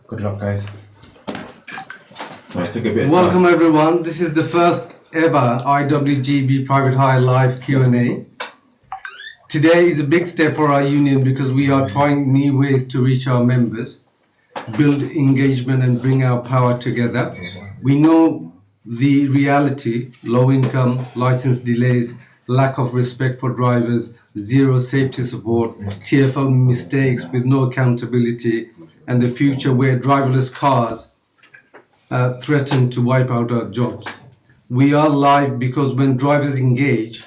Good luck, guys. Take a bit Welcome everyone. This is the first ever IWGB Private Hire Live Q&A. Today is a big step for our union because we are trying new ways to reach our members, build engagement and bring our power together. We know the reality: low income, license delays, lack of respect for drivers, zero safety support, TFL mistakes with no accountability, and a future where driverless cars threaten to wipe out our jobs. We are live because when drivers engage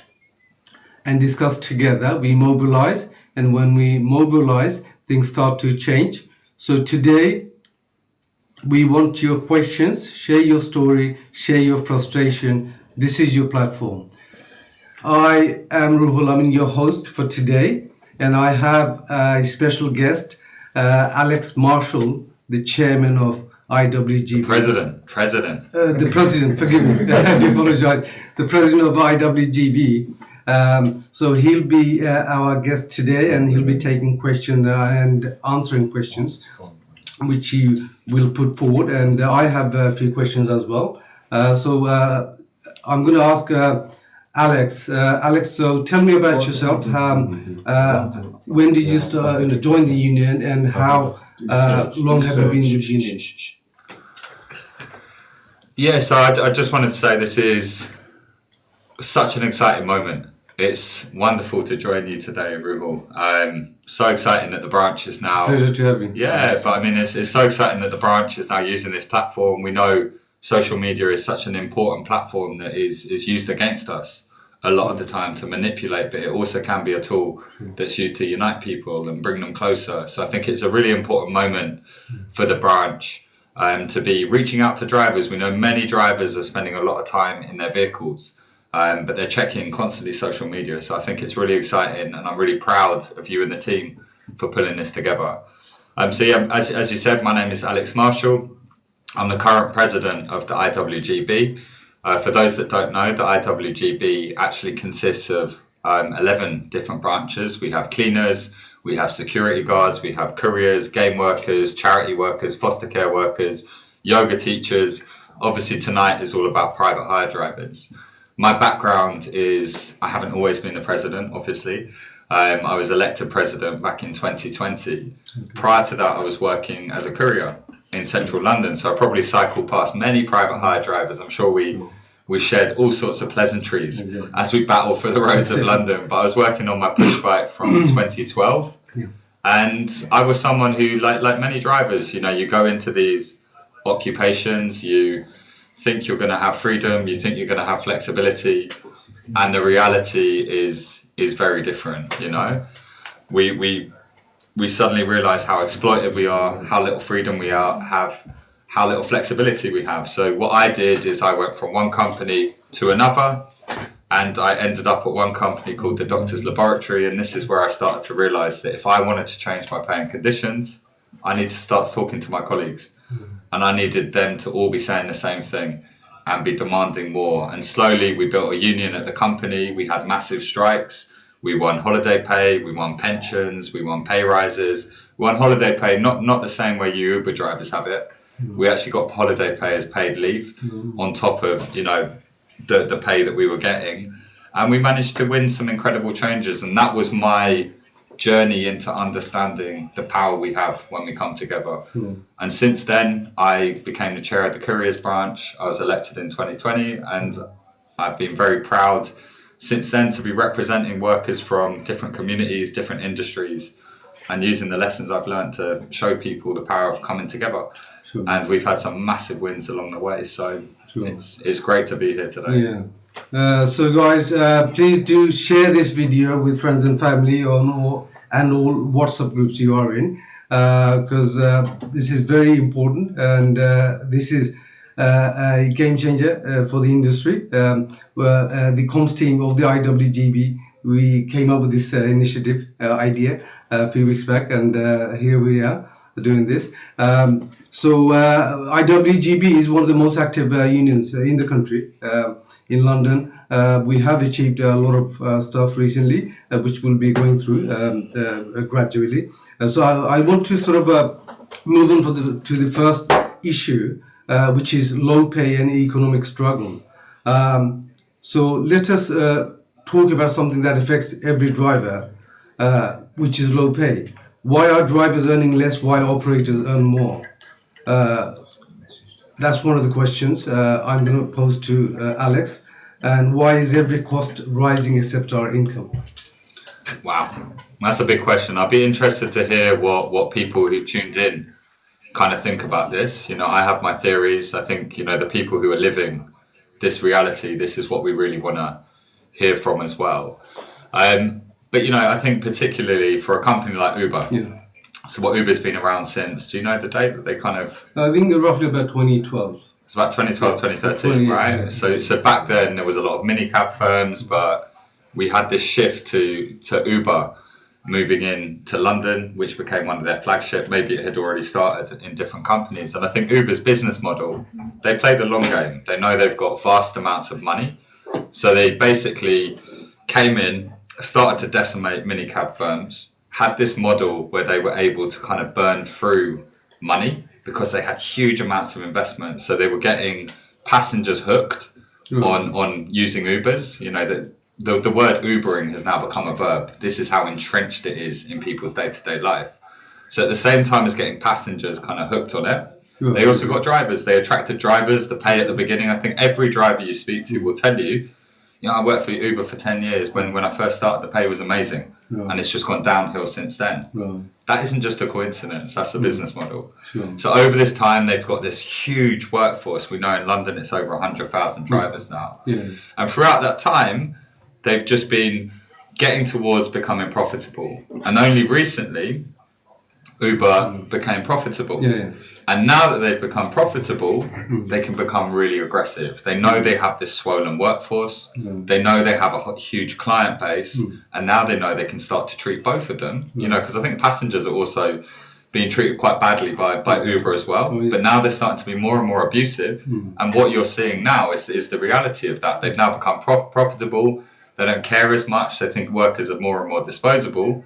and discuss together, we mobilize, and when we mobilize, things start to change. So today, we want your questions, share your story, share your frustration. This is your platform. I am Ruhul Amin, your host for today, and I have a special guest, Alex Marshall, the chairman of IWGB. President. The president, forgive me, I do apologize. The president of IWGB. So he'll be our guest today, and he'll be taking questions and answering questions, which he will put forward. And I have a few questions as well. So I'm going to ask Alex. Alex, so tell me about yourself. When did you join the union, and how long have you been with the union? Yeah, so I just wanted to say this is such an exciting moment. It's wonderful to join you today, Ruhul. So exciting that the branch is now... Pleasure to have you. Yeah, but I mean, it's so exciting that the branch is now using this platform. We know social media is such an important platform that is used against us a lot of the time to manipulate, but it also can be a tool that's used to unite people and bring them closer. So I think it's a really important moment for the branch to be reaching out to drivers. We know many drivers are spending a lot of time in their vehicles, but they're checking constantly social media. So I think it's really exciting, and I'm really proud of you and the team for pulling this together. So yeah, as you said, my name is Alex Marshall. I'm the current president of the IWGB. For those that don't know, the IWGB actually consists of 11 different branches. We have cleaners, we have security guards, we have couriers, game workers, charity workers, foster care workers, yoga teachers. Obviously tonight is all about private hire drivers. My background is, I haven't always been the president, obviously. I was elected president back in 2020. Prior to that, I was working as a courier in central London, so I probably cycled past many private hire drivers. I'm sure we shared all sorts of pleasantries as we battled for the roads of London. But I was working on my push bike from 2012, and I was someone who, like many drivers, you know, you go into these occupations, you think you're going to have freedom, you think you're going to have flexibility, and the reality is very different. You know, we suddenly realize how exploited we are, how little freedom we have, how little flexibility we have. So what I did is I went from one company to another, and I ended up at one company called the Doctor's Laboratory. And this is where I started to realize that if I wanted to change my pay and conditions, I need to start talking to my colleagues, and I needed them to all be saying the same thing and be demanding more. And slowly we built a union at the company. We had massive strikes. We won holiday pay, we won pensions, we won pay rises. We won holiday pay, not the same way you Uber drivers have it. We actually got holiday pay as paid leave on top of, you know, the pay that we were getting. And we managed to win some incredible changes. And that was my journey into understanding the power we have when we come together. And since then, I became the chair of the Couriers branch. I was elected in 2020, and I've been very proud since then to be representing workers from different communities, different industries, and using the lessons I've learned to show people the power of coming together. And we've had some massive wins along the way, so it's great to be here today. So guys, please do share this video with friends and family and all WhatsApp groups you are in, because this is very important, and this is a game changer for the industry. The comms team of the IWGB, we came up with this initiative idea a few weeks back, and here we are doing this. So IWGB is one of the most active unions in the country. In London, we have achieved a lot of stuff recently, which we'll be going through gradually. So I want to sort of move on to the first issue, which is low pay and economic struggle. So let us talk about something that affects every driver, which is low pay. Why are drivers earning less while operators earn more? That's one of the questions I'm going to pose to Alex. And why is every cost rising except our income? Wow, that's a big question. I'd be interested to hear what people who've tuned in kind of think about this. You know, I have my theories. I think, you know, the people who are living this reality, this is what we really want to hear from as well. But, you know, I think particularly for a company like Uber, so what Uber's been around since, do you know the date that they kind of... I think roughly about 2012. It's about 2012, 2013, right? Yeah. So back then there was a lot of minicab firms, but we had this shift to Uber moving in to London, which became one of their flagship. Maybe it had already started in different companies. And I think Uber's business model, they play the long game. They know they've got vast amounts of money. So they basically came in, started to decimate minicab firms, had this model where they were able to kind of burn through money because they had huge amounts of investment. So they were getting passengers hooked on using Ubers. You know, that the word Ubering has now become a verb. This is how entrenched it is in people's day-to-day life. So at the same time as getting passengers kind of hooked on it, they also got drivers. They attracted drivers. The pay at the beginning, I think every driver you speak to will tell you, you know, I worked for Uber for 10 years. When I first started, the pay was amazing. And it's just gone downhill since then. That isn't just a coincidence. That's the business model. So over this time, they've got this huge workforce. We know in London, it's over 100,000 drivers now. And throughout that time, they've just been getting towards becoming profitable. And only recently, Uber became profitable. And now that they've become profitable, they can become really aggressive. They know they have this swollen workforce. They know they have a huge client base. And now they know they can start to treat both of them. You know, because I think passengers are also being treated quite badly by Uber as well. But now they're starting to be more and more abusive. And what you're seeing now is the reality of that. They've now become profitable. They don't care as much. They think workers are more and more disposable.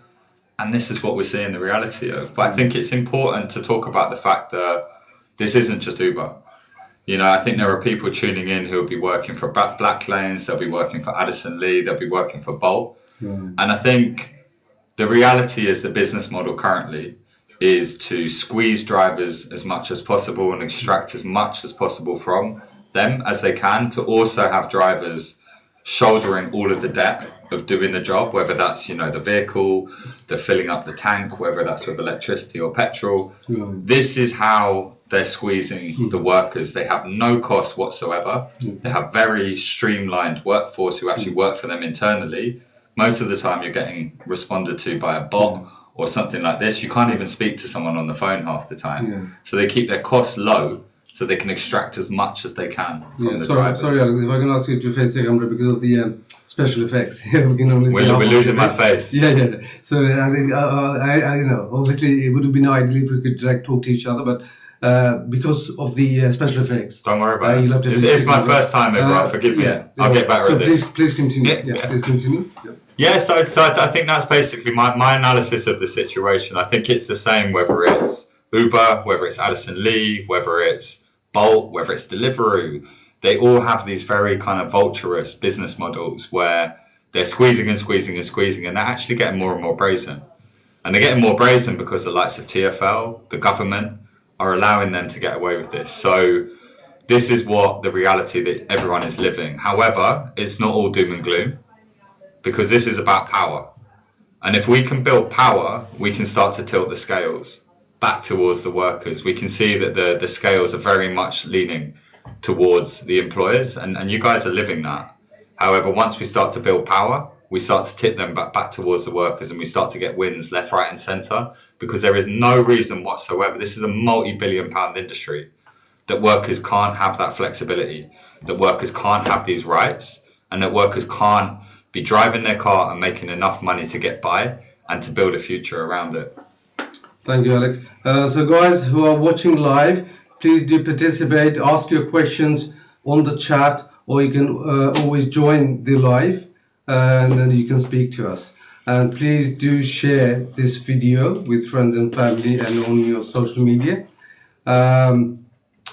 And this is what we're seeing the reality of. But I think it's important to talk about the fact that this isn't just Uber. You know, I think there are people tuning in who will be working for Black Lanes, they'll be working for Addison Lee, they'll be working for Bolt. And I think the reality is the business model currently is to squeeze drivers as much as possible and extract as much as possible from them as they can, to also have drivers shouldering all of the debt of doing the job, whether that's, you know, the vehicle, the filling up the tank, whether that's with electricity or petrol. This is how they're squeezing the workers. They have no cost whatsoever. They have very streamlined workforce who actually work for them internally. Most of the time you're getting responded to by a bot or something like this. You can't even speak to someone on the phone half the time. So they keep their costs low so they can extract as much as they can from the drivers. Sorry, Alex, if I can ask you to face the camera because of the special effects. We can only see we're losing my face. So I think, I you know, obviously it would have been ideal if we could like talk to each other, but because of the special effects. Don't worry about it. It's my first time, everyone. Forgive me. I'll get better at this. So please continue. Please continue. So I think that's basically my analysis of the situation. I think it's the same whether it's Uber, whether it's Addison Lee, whether it's Bolt, whether it's Deliveroo. They all have these very kind of vulturous business models where they're squeezing and squeezing and squeezing, and they're actually getting more and more brazen. And they're getting more brazen because the likes of TfL, the government, are allowing them to get away with this. So this is what the reality that everyone is living. However, it's not all doom and gloom, because this is about power. And if we can build power, we can start to tilt the scales back towards the workers. We can see that the scales are very much leaning towards the employers, and you guys are living that. However, once we start to build power, we start to tip them back towards the workers, and we start to get wins left, right and centre, because there is no reason whatsoever, this is a multi-billion-pound industry, that workers can't have that flexibility, that workers can't have these rights, and that workers can't be driving their car and making enough money to get by and to build a future around it. Thank you, Alex. So guys who are watching live, please do participate, ask your questions on the chat, or you can always join the live and then you can speak to us. And please do share this video with friends and family and on your social media.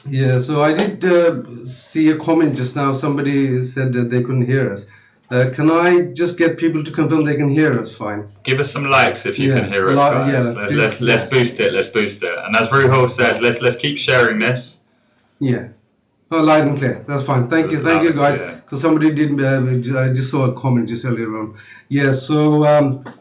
Yeah, so I did see a comment just now. Somebody said that they couldn't hear us. Can I just get people to confirm they can hear us fine? Give us some likes if you can hear us, guys. Let's boost it. Let's boost it. And as Ruhul said, let's keep sharing this. Yeah. Oh, loud and clear. That's fine. Thank you, guys. Because somebody did. I just saw a comment just earlier on. Yeah. So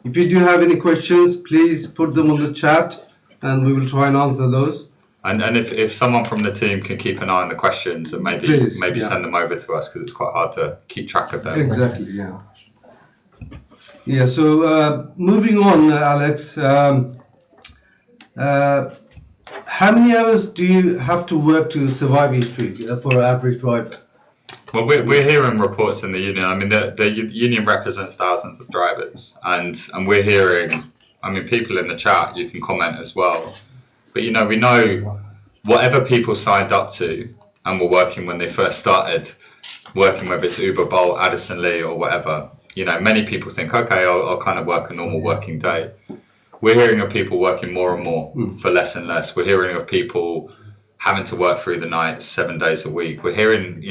if you do have any questions, please put them on the chat, and we will try and answer those. And if someone from the team can keep an eye on the questions and maybe send them over to us, because it's quite hard to keep track of them. Exactly. Yeah. Yeah. So moving on, Alex. How many hours do you have to work to survive each week for an average driver? Well, we're hearing reports in the union. I mean, the union represents thousands of drivers, and we're hearing. I mean, people in the chat. You can comment as well. But we know whatever people signed up to and were working when they first started working, whether it's Uber, Bolt, Addison Lee or whatever, many people think, okay, I'll kind of work a normal working day. We're hearing of people working more and more for less and less. We're hearing of people having to work through the night 7 days a week. We're hearing,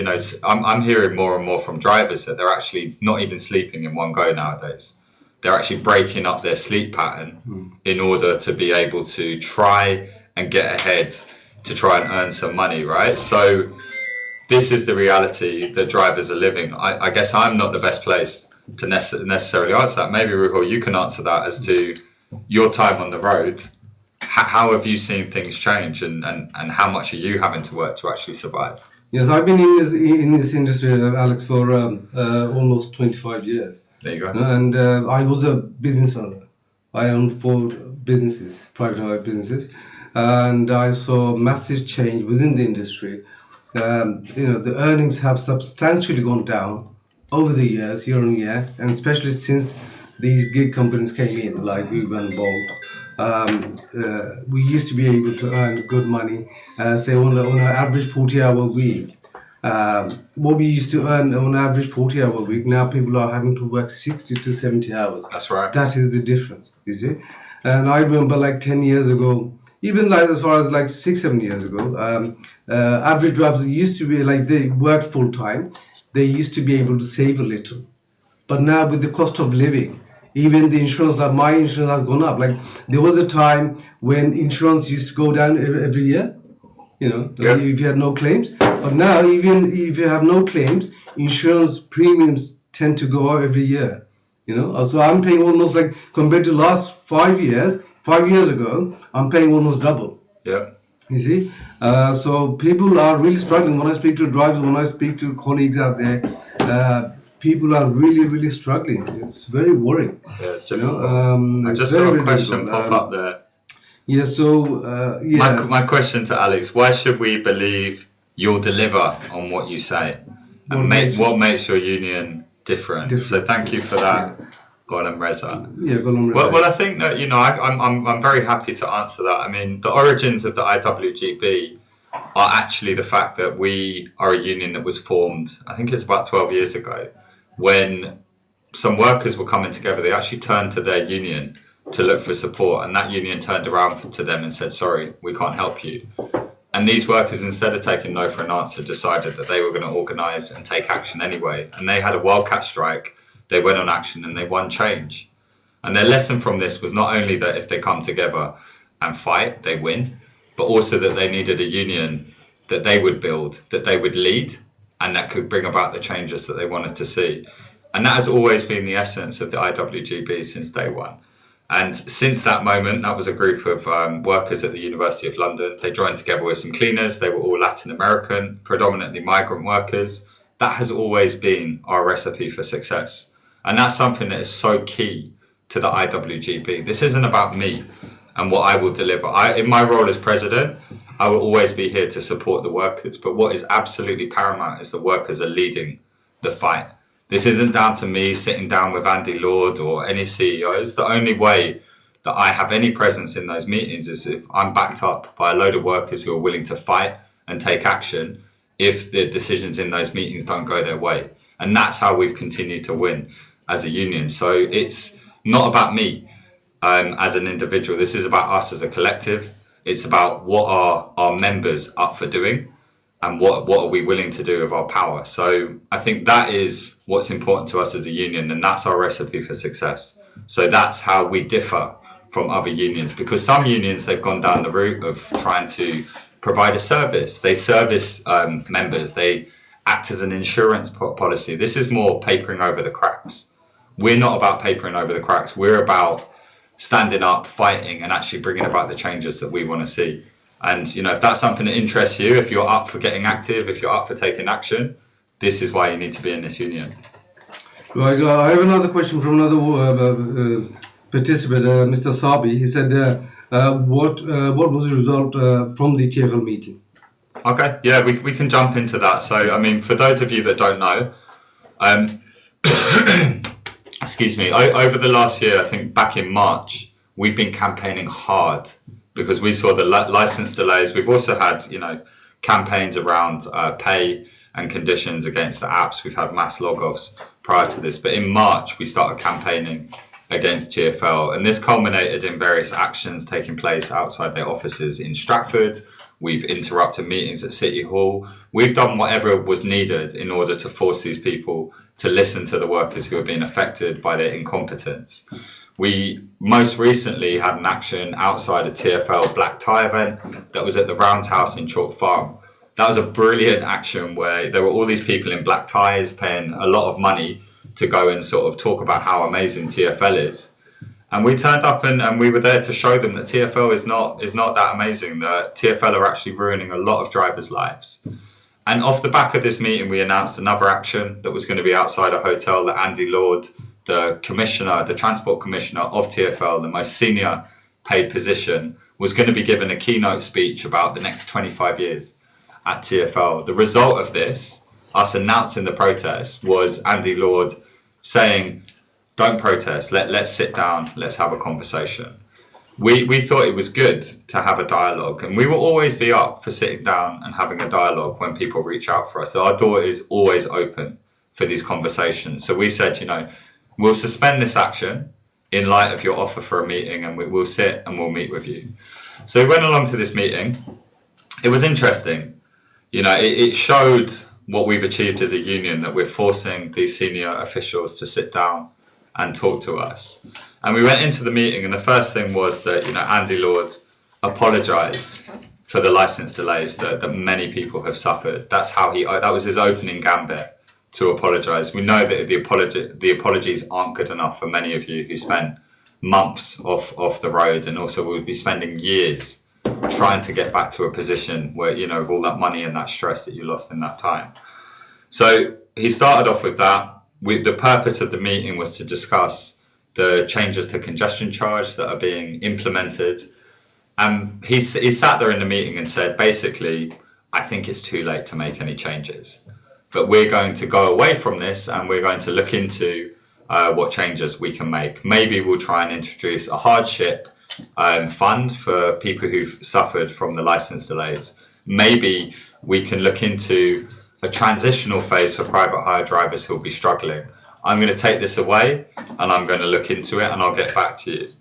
I'm hearing more and more from drivers that they're actually not even sleeping in one go nowadays. They're actually breaking up their sleep pattern in order to be able to try and get ahead, to try and earn some money, right? So this is the reality that drivers are living. I guess I'm not the best place to necessarily answer that. Maybe, Ruhul, you can answer that as to your time on the road. How have you seen things change, and how much are you having to work to actually survive? Yes, I've been in this industry, Alex, for almost 25 years. There you go. And I was a business owner. I owned 4 businesses, private hire businesses, and I saw massive change within the industry. The earnings have substantially gone down over the years, year on year, and especially since these gig companies came in, like Uber and Bolt. We used to be able to earn good money, say on an average 40-hour week. What we used to earn on average 40-hour week, now people are having to work 60 to 70 hours. That's right. That is the difference, you see. And I remember like 10 years ago, even like as far as like 6-7 years ago, average drivers used to be like, they worked full time. They used to be able to save a little. But now with the cost of living, even the insurance, like my insurance has gone up. Like there was a time when insurance used to go down every year, if you had no claims. But now, even if you have no claims, insurance premiums tend to go up every year. So I'm paying almost like, compared to last 5 years, 5 years ago, I'm paying almost double. Yeah. You see? So people are really struggling. When I speak to drivers, when I speak to colleagues out there, people are really, really struggling. It's very worrying. Yeah, it's difficult. I just saw a question pop up there. Yeah, so, My question to Alex, why should we believe you'll deliver on what you say? And what makes your union different? So thank you for that, Ghulam Reza. Yeah, Ghulam Reza. Well, I think that, I'm very happy to answer that. I mean, the origins of the IWGB are actually the fact that we are a union that was formed, I think it's about 12 years ago, when some workers were coming together. They actually turned to their union to look for support, and that union turned around to them and said, sorry, we can't help you. And these workers, instead of taking no for an answer, decided that they were going to organise and take action anyway. And they had a wildcat strike, they went on action, and they won change. And their lesson from this was not only that if they come together and fight, they win, but also that they needed a union that they would build, that they would lead, and that could bring about the changes that they wanted to see. And that has always been the essence of the IWGB since day one. And since that moment, that was a group of workers at the University of London. They joined together with some cleaners. They were all Latin American, predominantly migrant workers. That has always been our recipe for success. And that's something that is so key to the IWGB. This isn't about me and what I will deliver. In my role as president, I will always be here to support the workers. But what is absolutely paramount is the workers are leading the fight. This isn't down to me sitting down with Andy Lord or any CEOs. The only way that I have any presence in those meetings is if I'm backed up by a load of workers who are willing to fight and take action if the decisions in those meetings don't go their way. And that's how we've continued to win as a union. So it's not about me as an individual. This is about us as a collective. It's about what are our members up for doing, and what are we willing to do with our power. So I think that is what's important to us as a union, and that's our recipe for success. So that's how we differ from other unions, because some unions, they've gone down the route of trying to provide a service. They service members. They act as an insurance policy. This is more papering over the cracks. We're not about papering over the cracks. We're about standing up, fighting, and actually bringing about the changes that we want to see. And, you know, if that's something that interests you, if you're up for getting active, if you're up for taking action, this is why you need to be in this union. Right, I have another question from another participant, Mr. Sabi. He said, what was the result from the TFL meeting? Okay, yeah, we can jump into that. So, I mean, for those of you that don't know, excuse me, over the last year, I think back in March, we've been campaigning hard because we saw the license delays. We've also had, you know, campaigns around pay and conditions against the apps. We've had mass log-offs prior to this, but in March we started campaigning against TFL, and this culminated in various actions taking place outside their offices in Stratford. We've interrupted meetings at City Hall. We've done whatever was needed in order to force these people to listen to the workers who are being affected by their incompetence. We most recently had an action outside a TFL black tie event that was at the Roundhouse in Chalk Farm. That was a brilliant action where there were all these people in black ties paying a lot of money to go and sort of talk about how amazing TFL is. And we turned up and we were there to show them that TFL is not that amazing, that TFL are actually ruining a lot of drivers' lives. And off the back of this meeting, we announced another action that was going to be outside a hotel that Andy Lord, the commissioner, the transport commissioner of TFL, the most senior paid position, was going to be given a keynote speech about the next 25 years at TFL. The result of this, us announcing the protest, was Andy Lord saying, don't protest, let's sit down, let's have a conversation. We thought it was good to have a dialogue, and we will always be up for sitting down and having a dialogue when people reach out for us. So our door is always open for these conversations. So we said, you know, we'll suspend this action in light of your offer for a meeting, and we'll sit and we'll meet with you. So we went along to this meeting. It was interesting. You know, it showed what we've achieved as a union, that we're forcing these senior officials to sit down and talk to us. And we went into the meeting, and the first thing was that, you know, Andy Lord apologised for the licence delays that many people have suffered. That was his opening gambit, to apologise. We know that the apologies aren't good enough for many of you who spent months off the road, and also will be spending years trying to get back to a position where, you know, with all that money and that stress that you lost in that time. So he started off with that. The purpose of the meeting was to discuss the changes to congestion charge that are being implemented. And he sat there in the meeting and said, basically, I think it's too late to make any changes. But we're going to go away from this and we're going to look into what changes we can make. Maybe we'll try and introduce a hardship fund for people who've suffered from the licence delays. Maybe we can look into a transitional phase for private hire drivers who'll be struggling. I'm going to take this away and I'm going to look into it and I'll get back to you.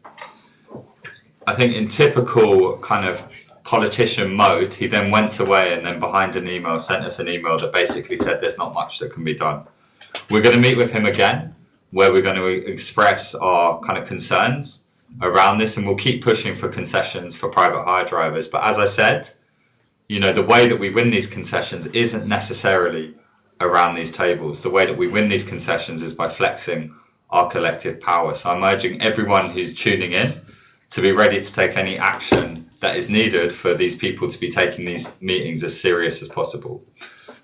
I think in typical kind of politician mode, he then went away and then behind an email sent us an email that basically said there's not much that can be done. We're going to meet with him again, where we're going to express our kind of concerns around this, and we'll keep pushing for concessions for private hire drivers. But as I said, you know, the way that we win these concessions isn't necessarily around these tables. The way that we win these concessions is by flexing our collective power. So I'm urging everyone who's tuning in to be ready to take any action that is needed for these people to be taking these meetings as serious as possible.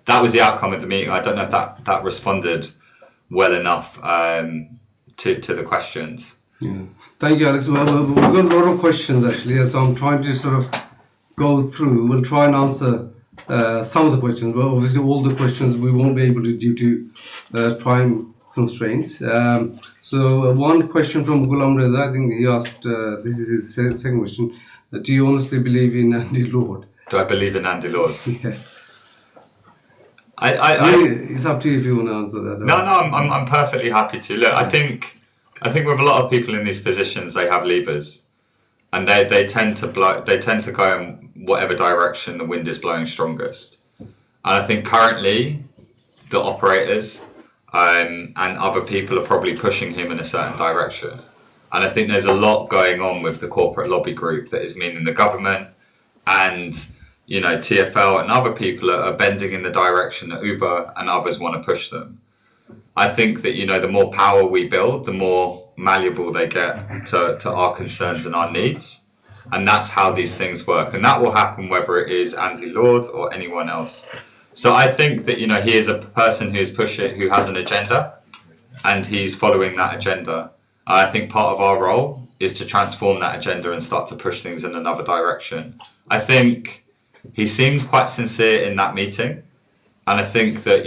That was the outcome of the meeting. I don't know if that responded well enough to the questions. Yeah. Thank you, Alex. Well, we've got a lot of questions actually, so I'm trying to sort of go through. We'll try and answer some of the questions, but obviously all the questions we won't be able to due to time constraints. So one question from Ghulam Reza, I think he asked, this is his second question, do you honestly believe in Andy Lord? Do I believe in Andy Lord? Yeah. It's up to you if you want to answer that. No, I'm perfectly happy to. Look, I think I think with a lot of people in these positions, they have levers, and they tend to go in whatever direction the wind is blowing strongest. And I think currently, the operators and other people are probably pushing him in a certain direction. And I think there's a lot going on with the corporate lobby group that is meaning the government and TfL and other people are bending in the direction that Uber and others want to push them. I think that the more power we build, the more malleable they get to our concerns and our needs, and that's how these things work. And that will happen whether it is Andy Lord or anyone else. So I think that he is a person who has an agenda, and he's following that agenda. I think part of our role is to transform that agenda and start to push things in another direction. I think he seemed quite sincere in that meeting. And I think that,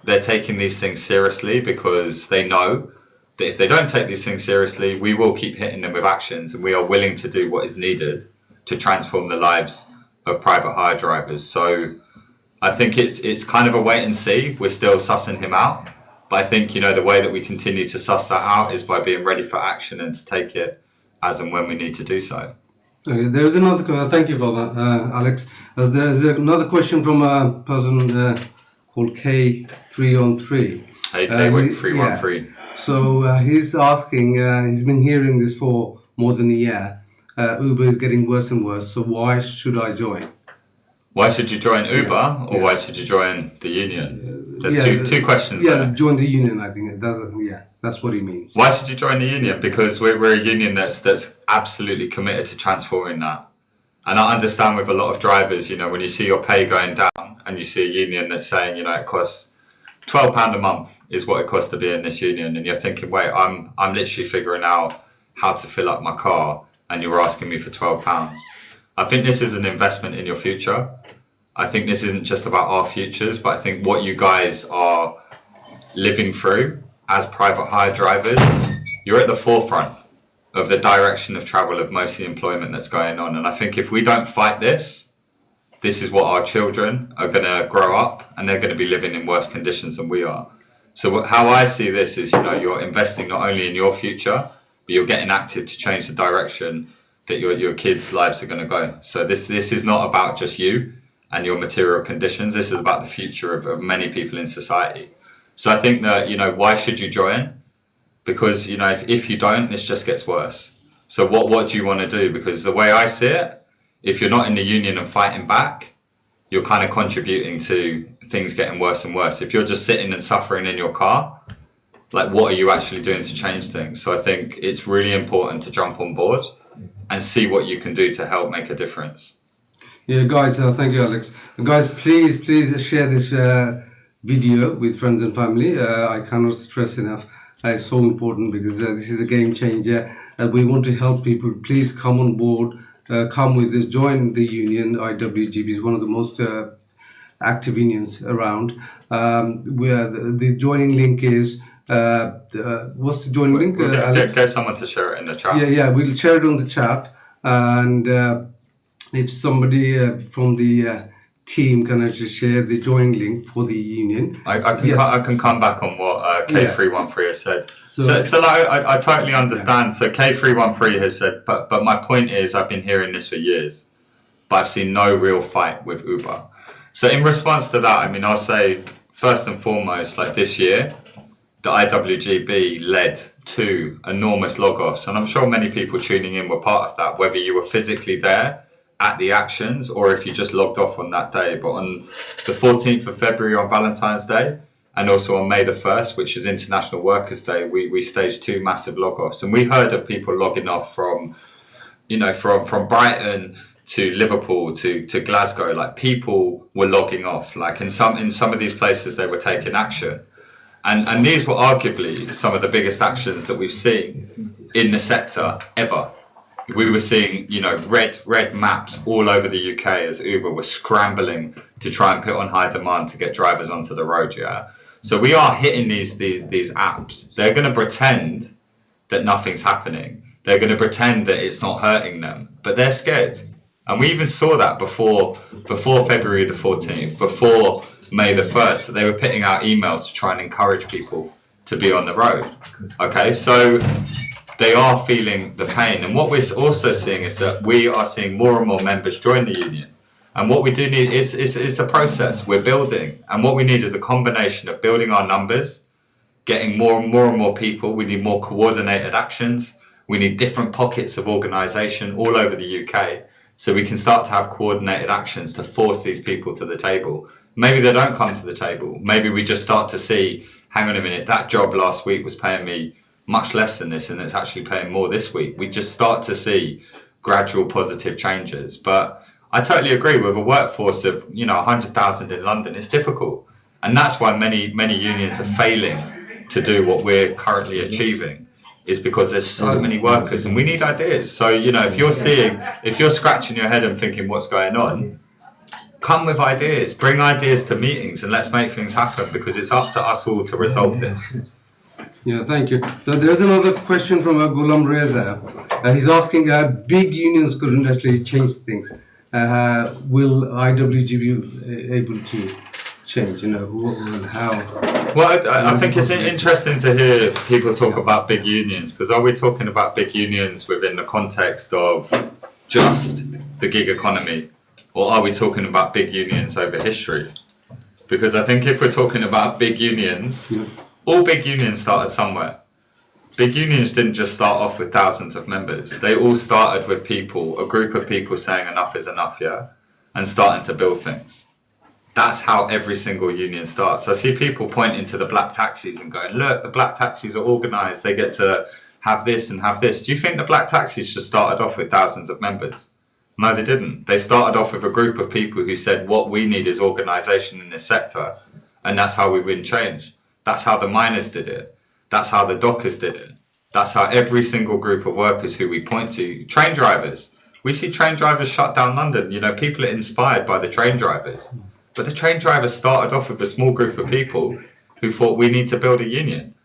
they're taking these things seriously because they know that if they don't take these things seriously, we will keep hitting them with actions, and we are willing to do what is needed to transform the lives of private hire drivers. So I think it's kind of a wait and see. We're still sussing him out. But I think, the way that we continue to suss that out is by being ready for action and to take it as and when we need to do so. Okay, there's another thank you for that, Alex. There's another question from a person called K313. Hey, K313. Yeah. So he's asking, he's been hearing this for more than a year. Uber is getting worse and worse, so why should I join? Why should you join Uber or why should you join the union? There's two questions there. Yeah, join the union, I think. That's what he means. Why should you join the union? Because we're a union that's absolutely committed to transforming that. And I understand with a lot of drivers, when you see your pay going down and you see a union that's saying, it costs £12 a month is what it costs to be in this union. And you're thinking, wait, I'm literally figuring out how to fill up my car and you're asking me for £12. I think this is an investment in your future. I think this isn't just about our futures, but I think what you guys are living through as private hire drivers, you're at the forefront of the direction of travel of most of the employment that's going on. And I think if we don't fight this is what our children are going to grow up, and they're going to be living in worse conditions than we are. So how I see this is, you're investing not only in your future, but you're getting active to change the direction that your kids' lives are going to go. So this is not about just you and your material conditions. This is about the future of many people in society. So I think that, why should you join? Because, if you don't, this just gets worse. So what do you want to do? Because the way I see it, if you're not in the union and fighting back, you're kind of contributing to things getting worse and worse. If you're just sitting and suffering in your car, what are you actually doing to change things? So I think it's really important to jump on board and see what you can do to help make a difference. Yeah, guys, thank you, Alex. Guys, please share this video with friends and family. I cannot stress enough. It's so important because this is a game changer. We want to help people. Please come on board. Come with us. Join the union. IWGB is one of the most active unions around. Where the joining link is. What's the joining link? Get someone to share it in the chat. Yeah, we'll share it on the chat. And if somebody from the team can actually share the joining link for the union. I can come back on what K313 has said. So I totally understand. So K313 has said, but my point is, I've been hearing this for years, but I've seen no real fight with Uber. So in response to that, I'll say first and foremost, this year, the IWGB led 2 enormous log-offs, and I'm sure many people tuning in were part of that, whether you were physically there at the actions or if you just logged off on that day. But on the 14th of February on Valentine's Day, and also on May the 1st, which is International Workers' Day, we staged 2 massive log-offs. And we heard of people logging off from Brighton to Liverpool to Glasgow. People were logging off. In some of these places, they were taking action. And these were arguably some of the biggest actions that we've seen in the sector ever. We were seeing, red maps all over the UK as Uber was scrambling to try and put on high demand to get drivers onto the road, yeah? So we are hitting these apps. They're going to pretend that nothing's happening. They're going to pretend that it's not hurting them, but they're scared. And we even saw that before February the 14th, before May the 1st. So they were putting out emails to try and encourage people to be on the road. Okay, so they are feeling the pain. And what we're also seeing is that we are seeing more and more members join the union. And what we do need is a process we're building. And what we need is a combination of building our numbers, getting more and more people. We need more coordinated actions. We need different pockets of organisation all over the UK, so we can start to have coordinated actions to force these people to the table. Maybe they don't come to the table. Maybe we just start to see, hang on a minute, that job last week was paying me much less than this and it's actually paying more this week. We just start to see gradual positive changes. But I totally agree, with a workforce of 100,000 in London, it's difficult. And that's why many unions are failing to do what we're currently achieving, is because there's so many workers and we need ideas. So, if you're scratching your head and thinking what's going on, come with ideas, bring ideas to meetings and let's make things happen, because it's up to us all to resolve this. Yeah, thank you. So there's another question from Ghulam Reza. He's asking, big unions couldn't actually change things. Will IWGB be able to change, who and how? Well, I think it's interesting to hear people talk about big unions, because are we talking about big unions within the context of just the gig economy, or are we talking about big unions over history? Because I think if we're talking about big unions, all big unions started somewhere. Big unions didn't just start off with thousands of members. They all started with people, a group of people saying enough is enough, yeah, and starting to build things. That's how every single union starts. I see people pointing to the black taxis and going, look, the black taxis are organised, they get to have this and have this. Do you think the black taxis just started off with thousands of members? No, they didn't. They started off with a group of people who said, what we need is organisation in this sector, and that's how we win change. That's how the miners did it. That's how the dockers did it. That's how every single group of workers who we point to, train drivers. We see train drivers shut down London. People are inspired by the train drivers. But the train drivers started off with a small group of people who thought we need to build a union.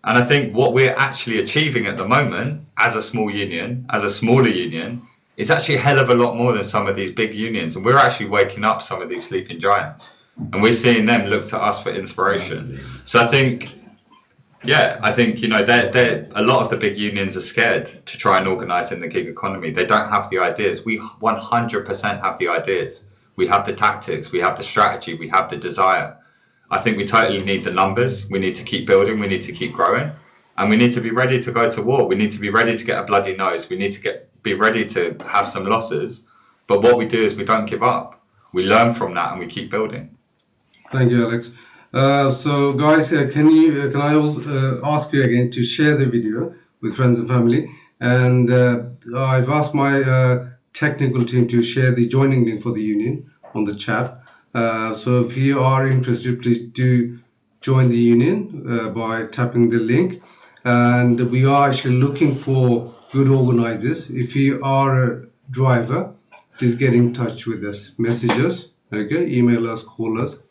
And I think what we're actually achieving at the moment as a small union, as a smaller union, is actually a hell of a lot more than some of these big unions. And we're actually waking up some of these sleeping giants. And we're seeing them look to us for inspiration. So I think, a lot of the big unions are scared to try and organise in the gig economy. They don't have the ideas. We 100% have the ideas. We have the tactics, we have the strategy, we have the desire. I think we totally need the numbers. We need to keep building, we need to keep growing, and we need to be ready to go to war. We need to be ready to get a bloody nose. We need to be ready to have some losses. But what we do is we don't give up. We learn from that and we keep building. Thank you, Alex. So guys, can I ask you again to share the video with friends and family? And I've asked my technical team to share the joining link for the union on the chat. So if you are interested, please do join the union by tapping the link. And we are actually looking for good organizers. If you are a driver, please get in touch with us, message us, okay, email us, call us.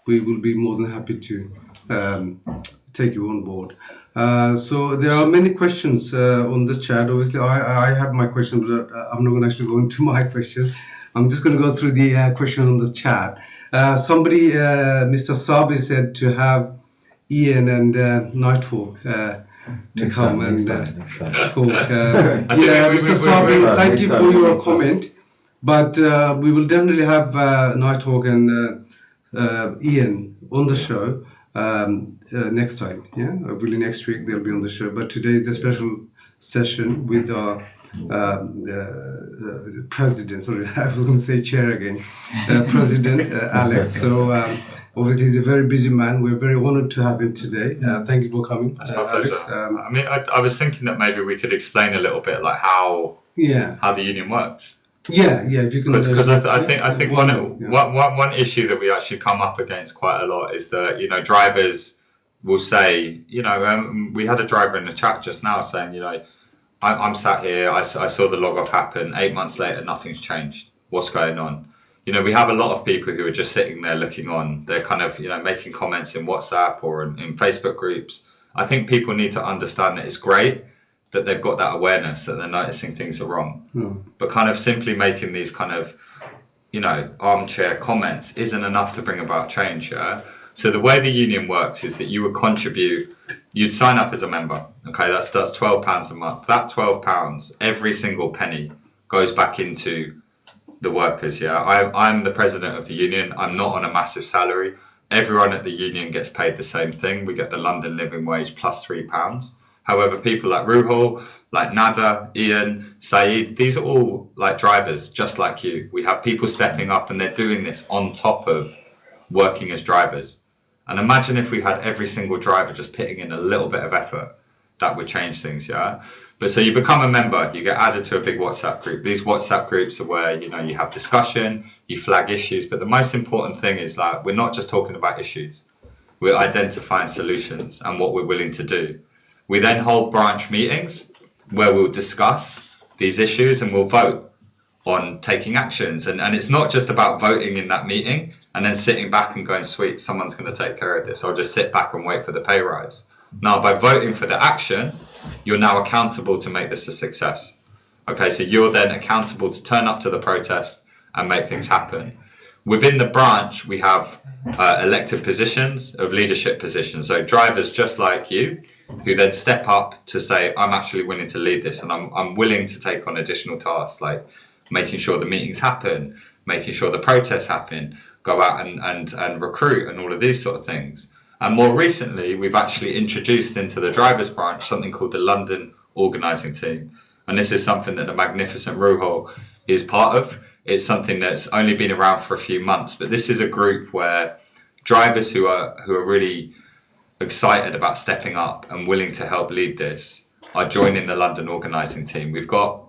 We will be more than happy to take you on board. So there are many questions on the chat. Obviously, I have my questions, but I'm not going to actually go into my questions. I'm just going to go through the question on the chat. Somebody, Mr. Sabi, said to have Ian and Nighthawk to come and talk. Mr. Sabi, thank you for your comment. But we will definitely have Nighthawk and Ian on the show next time. Yeah, really next week they'll be on the show. But today is a special session with our president. Sorry, I was going to say chair again. President Alex. So obviously he's a very busy man. We're very honoured to have him today. Thank you for coming, Alex. I was thinking that maybe we could explain a little bit like how the union works. If you can. Because I think one issue that we actually come up against quite a lot is that drivers will say we had a driver in the chat just now saying I'm sat here, I saw the log off happen, 8 months later nothing's changed. What's going on? We have a lot of people who are just sitting there looking on. They're kind of making comments in WhatsApp or in Facebook groups. I think people need to understand that it's great that they've got that awareness, that they're noticing things are wrong. But kind of simply making these kind of, armchair comments isn't enough to bring about change, yeah? So the way the union works is that you would contribute, you'd sign up as a member. Okay, that's £12 a month. That £12, every single penny goes back into the workers. Yeah, I'm the president of the union. I'm not on a massive salary. Everyone at the union gets paid the same thing. We get the London living wage plus £3. However, people like Ruhul, like Nada, Ian, Saeed, these are all like drivers, just like you. We have people stepping up and they're doing this on top of working as drivers. And imagine if we had every single driver just putting in a little bit of effort, that would change things, yeah? But so you become a member, you get added to a big WhatsApp group. These WhatsApp groups are where, you know, you have discussion, you flag issues, but the most important thing is like, we're not just talking about issues. We're identifying solutions and what we're willing to do. We then hold branch meetings where we'll discuss these issues and we'll vote on taking actions. And it's not just about voting in that meeting and then sitting back and going, sweet, someone's going to take care of this. I'll just sit back and wait for the pay rise. Now, by voting for the action, you're now accountable to make this a success. Okay, so you're then accountable to turn up to the protest and make things happen. Within the branch, we have elected positions of leadership positions. So drivers just like you, who then step up to say, I'm actually willing to lead this and I'm willing to take on additional tasks like making sure the meetings happen, making sure the protests happen, go out and recruit and all of these sort of things. And more recently, we've actually introduced into the drivers branch something called the London organising team. And this is something that the magnificent Ruhul is part of. It's something that's only been around for a few months, but this is a group where drivers who are really excited about stepping up and willing to help lead this are joining the London organising team. We've got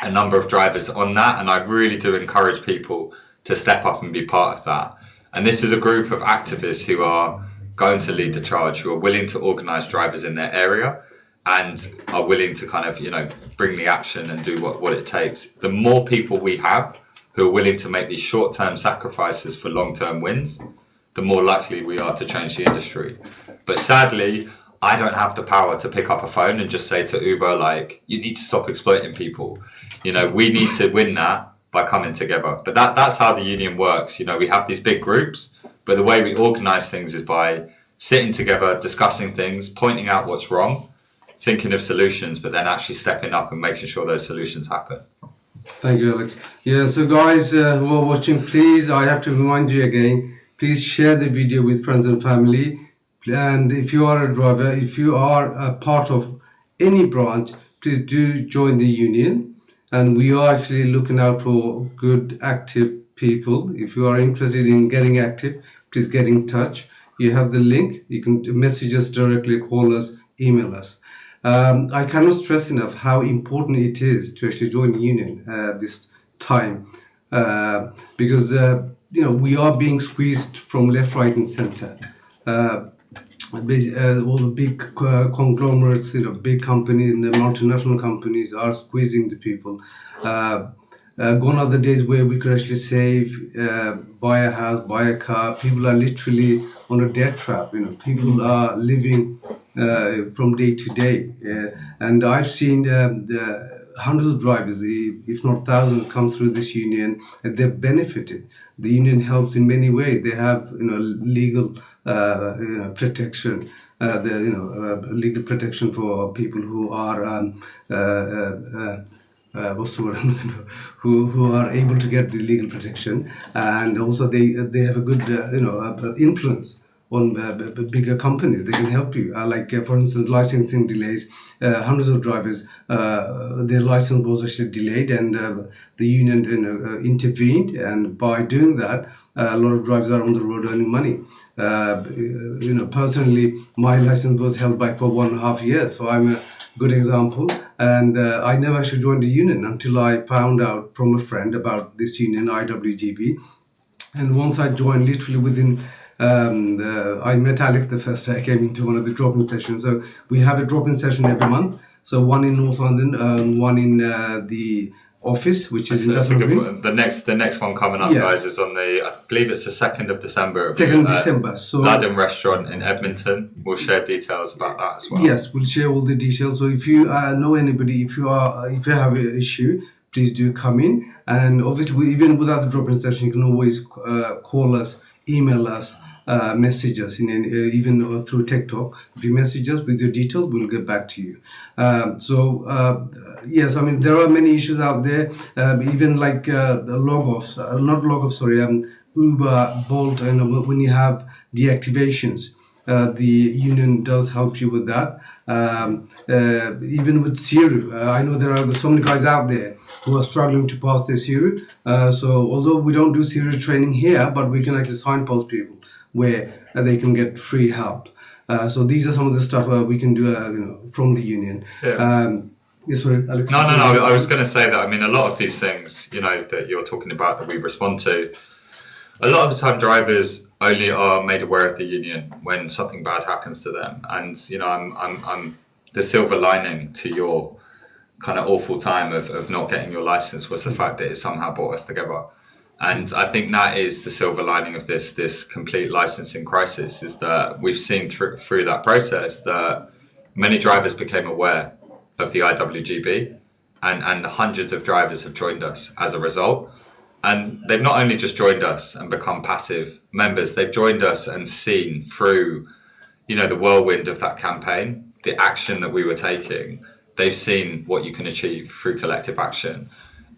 a number of drivers on that, and I really do encourage people to step up and be part of that. And this is a group of activists who are going to lead the charge, who are willing to organise drivers in their area and are willing to kind of, you know, bring the action and do what it takes. The more people we have who are willing to make these short-term sacrifices for long-term wins, the more likely we are to change the industry. But sadly, I don't have the power to pick up a phone and just say to Uber, like, you need to stop exploiting people. You know, we need to win that by coming together. But that's how the union works. You know, we have these big groups, but the way we organise things is by sitting together, discussing things, pointing out what's wrong, thinking of solutions, but then actually stepping up and making sure those solutions happen. Thank you, Alex. Yeah, so guys who are watching, please, I have to remind you again, please share the video with friends and family. And if you are a driver, if you are a part of any branch, please do join the union. And we are actually looking out for good, active people. If you are interested in getting active, please get in touch. You have the link. You can message us directly, call us, email us. I cannot stress enough how important it is to actually join the union this time, because you know, we are being squeezed from left, right, and center. All the big conglomerates, you know, big companies and the multinational companies are squeezing the people. Gone are the days where we could actually save, buy a house, buy a car. People are literally on a debt trap. You know, people are living from day to day. And I've seen the hundreds of drivers, if not thousands, come through this union, and they've benefited. The union helps in many ways. They have, you know, legal protection. Legal protection for people who are what's the word? who are able to get the legal protection, and also they have a good influence on bigger companies. They can help you. For instance, licensing delays. Hundreds of drivers, their license was actually delayed, and the union intervened. And by doing that, a lot of drivers are on the road earning money. Personally, my license was held back for 1.5 years, so I'm a good example. And I never actually joined the union until I found out from a friend about this union, IWGB. And once I joined, literally within I met Alex the first day I came into one of the drop-in sessions. So we have a drop-in session every month. So one in North London, one in the office, which is in the next one coming up, guys, is on I believe it's the 2nd of December. 2nd December. So London Restaurant in Edmonton. We'll share details about that as well. Yes, we'll share all the details. So if you know anybody, if you have an issue, please do come in. And obviously, even without the drop-in session, you can always call us, email us, message us even through TikTok. If you message us with your details, we'll get back to you. Yes, I mean there are many issues out there, even like Uber, Bolt, and when you have deactivations, the union does help you with that. Even with Siri, I know there are so many guys out there who are struggling to pass their Siri. So although we don't do Siri training here, but we can actually signpost people where they can get free help. So these are some of the stuff we can do, from the union. Yeah. Yes, sorry, Alex. No. I was going to say that. I mean, a lot of these things, that you're talking about that we respond to. A lot of the time, drivers only are made aware of the union when something bad happens to them. And I'm the silver lining to your kind of awful time of not getting your license was the fact that it somehow brought us together. And I think that is the silver lining of this complete licensing crisis, is that we've seen through that process that many drivers became aware of the IWGB, and hundreds of drivers have joined us as a result. And they've not only just joined us and become passive members, they've joined us and seen through, the whirlwind of that campaign, the action that we were taking. They've seen what you can achieve through collective action.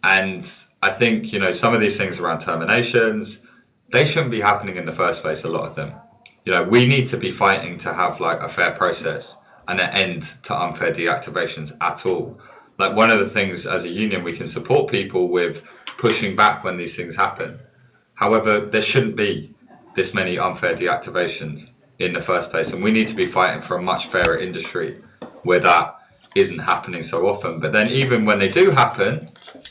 And I think, some of these things around terminations, they shouldn't be happening in the first place, a lot of them. We need to be fighting to have like a fair process and an end to unfair deactivations at all. Like, one of the things as a union, we can support people with pushing back when these things happen. However, there shouldn't be this many unfair deactivations in the first place, and we need to be fighting for a much fairer industry where that isn't happening so often. But then even when they do happen,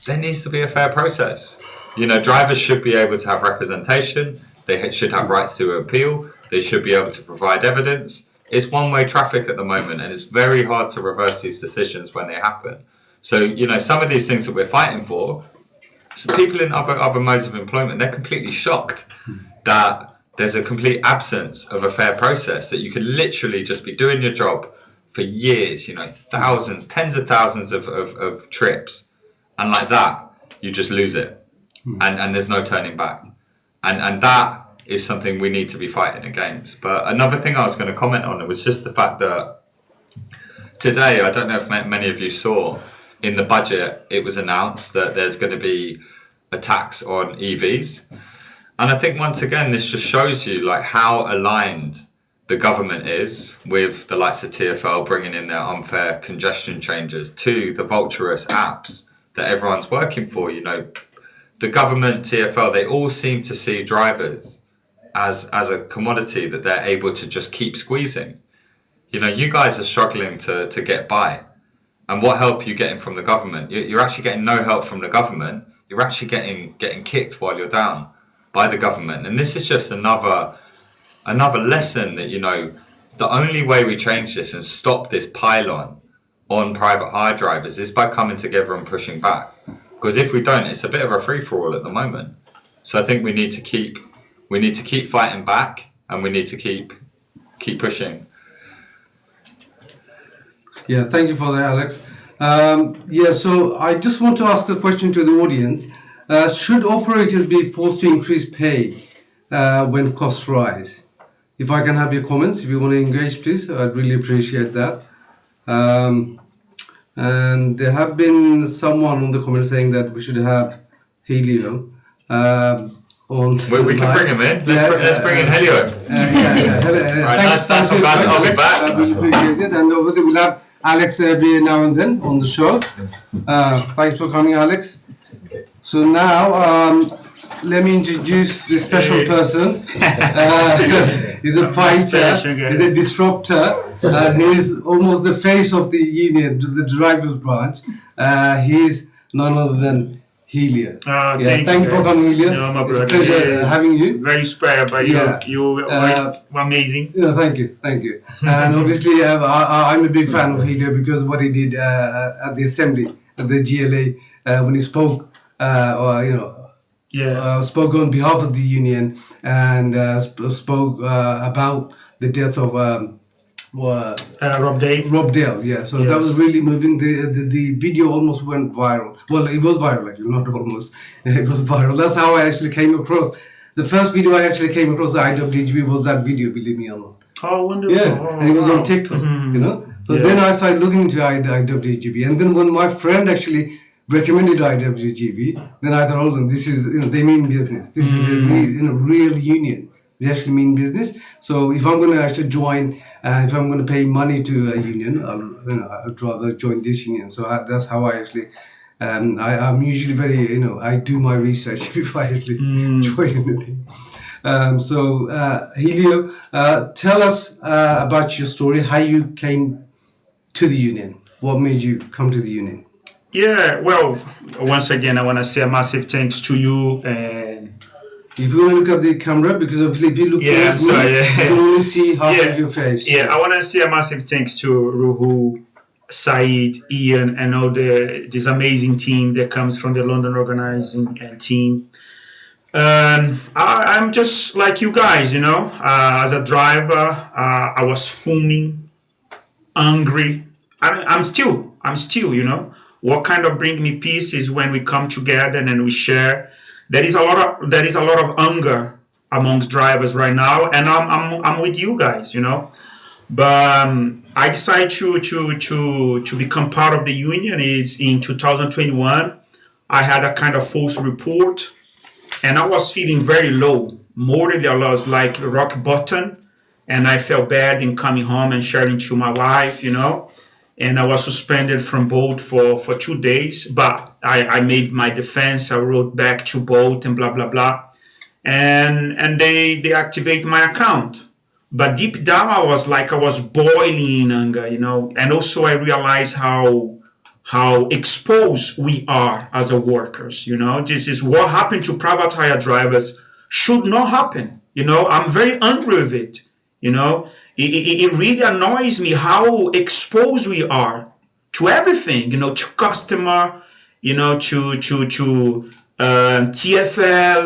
there needs to be a fair process. Drivers should be able to have representation, they should have rights to appeal, they should be able to provide evidence. It's one-way traffic at the moment, and it's very hard to reverse these decisions when they happen. So, some of these things that we're fighting for, so people in other modes of employment, they're completely shocked that there's a complete absence of a fair process, that you could literally just be doing your job for years, thousands, tens of thousands of trips, and like that, you just lose it. And there's no turning back. And that is something we need to be fighting against. But another thing I was going to comment on was just the fact that today, I don't know if many of you saw, in the budget, it was announced that there's going to be a tax on EVs. And I think once again, this just shows you like how aligned the government is with the likes of TfL bringing in their unfair congestion changes to the vulturous apps that everyone's working for. The government, TfL, they all seem to see drivers as a commodity that they're able to just keep squeezing. You guys are struggling to get by. And what help are you getting from the government? You're actually getting no help from the government. You're actually getting kicked while you're down by the government. And this is just another lesson that, the only way we change this and stop this pile on private hire drivers is by coming together and pushing back. Because if we don't, it's a bit of a free-for-all at the moment. So I think we need to keep fighting back, and we need to keep pushing. Yeah, thank you for that, Alex. So I just want to ask a question to the audience. Should operators be forced to increase pay when costs rise? If I can have your comments, if you want to engage, please, I'd really appreciate that. And there have been someone on the comments saying that we should have Helio on. We can bring him in. Let's bring in Helio. Right, Thanks, I'll be back. I really appreciate it. And obviously we'll have Alex every now and then on the show. Thanks for coming, Alex. So now, let me introduce this special person. He's a fighter, he's a disruptor, he is almost the face of the union, the drivers branch. He's none other than Helio. Thank you for coming, Helio. No, it's a pleasure having you. Very inspired by you. You were amazing. Thank you. And obviously, I'm a big fan of Helio because what he did at the assembly, at the GLA, when he spoke, spoke on behalf of the union and spoke about the death of Rob Dale. Yeah, so that was really moving. The video almost went viral. Well, it was viral, actually, not almost. It was viral. That's how I actually came across The first video I actually came across the IWGB was that video, believe me or not. Oh, wonderful. Yeah, Oh, and it was wow. on TikTok, you know. So Yeah. then I started looking into IWGB, and then when my friend actually recommended IWGB, then I thought, hold on, this is, they mean business. This is a real union. They actually mean business. So if I'm going to actually join, if I'm going to pay money to a union, I'd rather join this union. So that's how I actually. I'm usually very, I do my research before I actually join anything. So Helio, tell us about your story, how you came to the union. What made you come to the union? Yeah, well, once again, I want to say a massive thanks to you. And if you want to look at the camera, because if you look close, you can only see half of your face. Yeah, I want to say a massive thanks to Ruhu, Said, Ian, and all this amazing team that comes from the London organizing team. I'm just like you guys, as a driver, I was fuming, angry. I'm still, what kind of bring me peace is when we come together and we share. There is a lot of anger amongst drivers right now, and I'm with you guys, But I decided to become part of the union is in 2021. I had a kind of false report, and I was feeling very low. Morally, I was like rock bottom, and I felt bad in coming home and sharing to my wife, And I was suspended from Bolt for 2 days, but I made my defense. I wrote back to Bolt and blah blah blah, and they activate my account. But deep down, I was boiling in anger, And also, I realized how exposed we are as a workers, This is what happened to private hire drivers should not happen, I'm very angry with it, It really annoys me how exposed we are to everything, to customer, to TFL,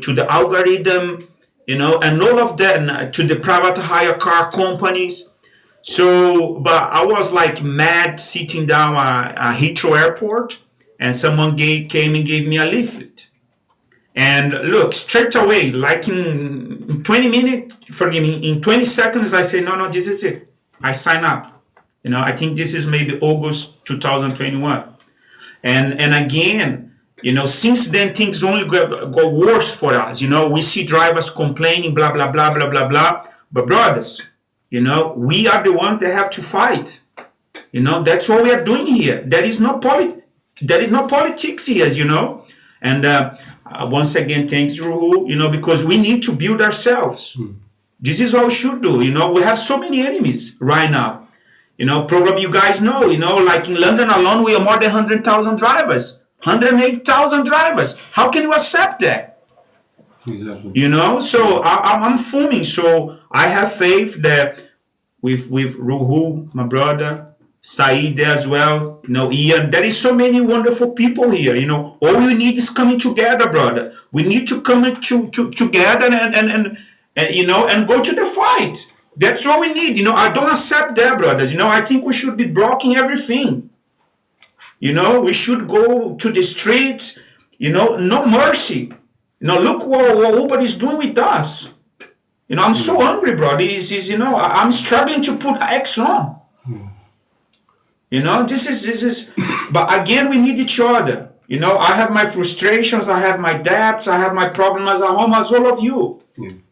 to the algorithm, and all of that, to the private hire car companies. So, but I was like mad sitting down at Heathrow Airport, and someone came and gave me a lift. And look, straight away, like in 20 minutes, forgive me, in 20 seconds, I say, no, this is it. I sign up. I think this is maybe August 2021. And again, since then, things only got worse for us. We see drivers complaining, blah, blah, blah, blah, blah, blah. But brothers, we are the ones that have to fight. That's what we are doing here. There is no politics here, And once again, thanks, Ruhu, because we need to build ourselves. This is what we should do. We have so many enemies right now. Probably you guys know, like in London alone, we are more than 100,000 drivers, 108,000 drivers. How can you accept that? Exactly. So I'm fuming. So I have faith that with Ruhu, my brother, Said as well, Ian, there is so many wonderful people here, all we need is coming together, brother. We need to come together and go to the fight. That's what we need, I don't accept that, brothers, I think we should be blocking everything. We should go to the streets, no mercy. Look what Uber is doing with us. I'm so hungry, brother. I'm struggling to put X on. This is, but again, we need each other. I have my frustrations, I have my debts, I have my problems at home, as all of you.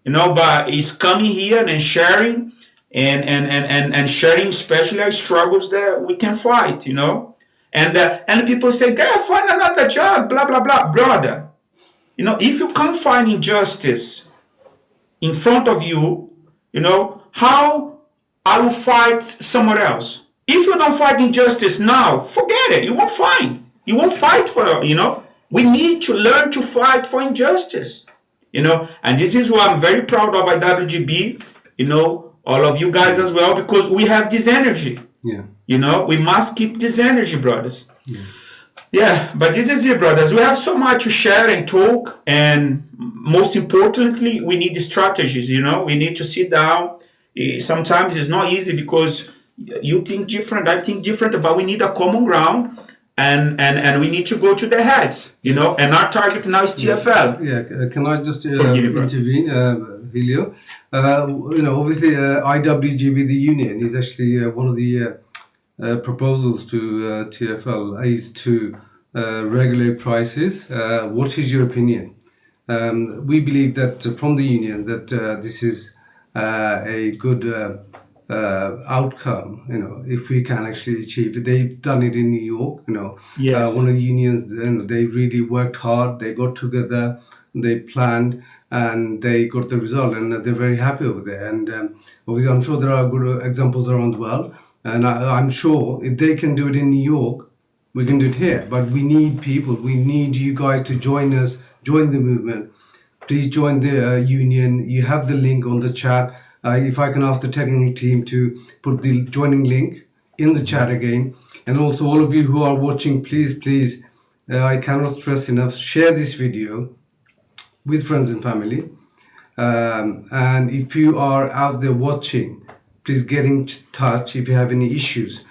But it's coming here and sharing, and sharing, especially our struggles that we can fight. And people say, "Go find another job," blah blah blah, brother. If you can't find injustice in front of you, how I will fight somewhere else. If you don't fight injustice now, forget it. You won't find. You won't fight for, We need to learn to fight for injustice, And this is why I'm very proud of IWGB, all of you guys as well, because we have this energy. Yeah. We must keep this energy, brothers. Yeah, but this is it, brothers. We have so much to share and talk, and most importantly, we need the strategies, We need to sit down. Sometimes it's not easy because you think different, I think different, but we need a common ground. and we need to go to the heads, you know, and our target now is TFL. Yeah, can I just Forgive me, bro. intervene, Helio? You know, obviously, IWGB, the union, is actually one of the proposals to TFL is to regulate prices. What is your opinion? We believe that from the union that this is a good outcome, you know, if we can actually achieve it. They've done it in New York, you know. Yes. One of the unions, you know, they really worked hard, they got together, they planned, and they got the result, and they're very happy over there. And obviously, I'm sure there are good examples around the world, and I'm sure if they can do it in New York, we can do it here. But we need people, we need you guys to join us, join the movement. Please join the union. You have the link on the chat. If I can ask the technical team to put the joining link in the chat again. And also all of you who are watching, please, I cannot stress enough, share this video with friends and family. And if you are out there watching, please get in touch if you have any issues.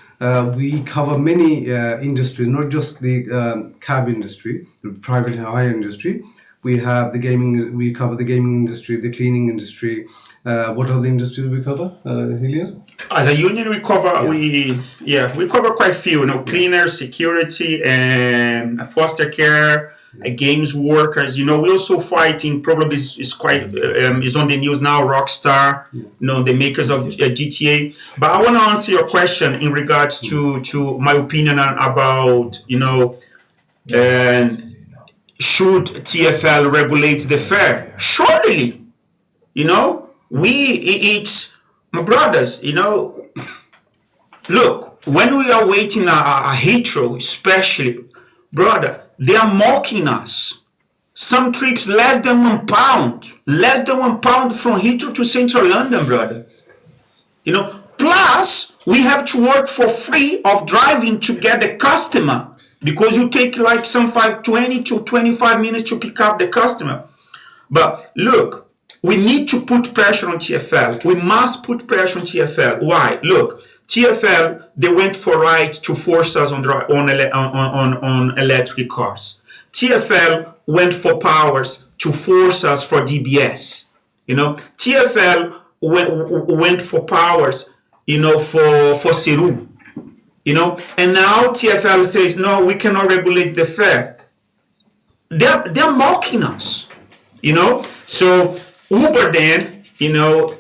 We cover many industries, not just the cab industry, the private hire industry. We have the gaming, we cover the gaming industry, the cleaning industry. What other industries we cover, Helio? As a union, we cover we cover quite a few. You know, cleaners, security, and foster care, games workers. You know, we also fighting. Probably is quite is on the news now. Rockstar, Yes. you know, the makers of GTA. But I want to answer your question in regards to my opinion about, you know, should TFL regulate the fare? Surely, you know. It's my brothers, you know. Look, when we are waiting a Heathrow, especially, brother, they are mocking us. Some trips less than £1 from Heathrow to Central London, brother. You know, plus we have to work for free of driving to get the customer because you take like some 20 to 25 minutes to pick up the customer. But look. We need to put pressure on TFL. We must put pressure on TFL. Why? Look, TFL, they went for rights to force us on electric cars. TFL went for powers to force us for DBS. You know, TFL went for powers, you know, for Seru. You know, and now TFL says, no, we cannot regulate the fare. They're mocking us, you know. So Uber then, you know,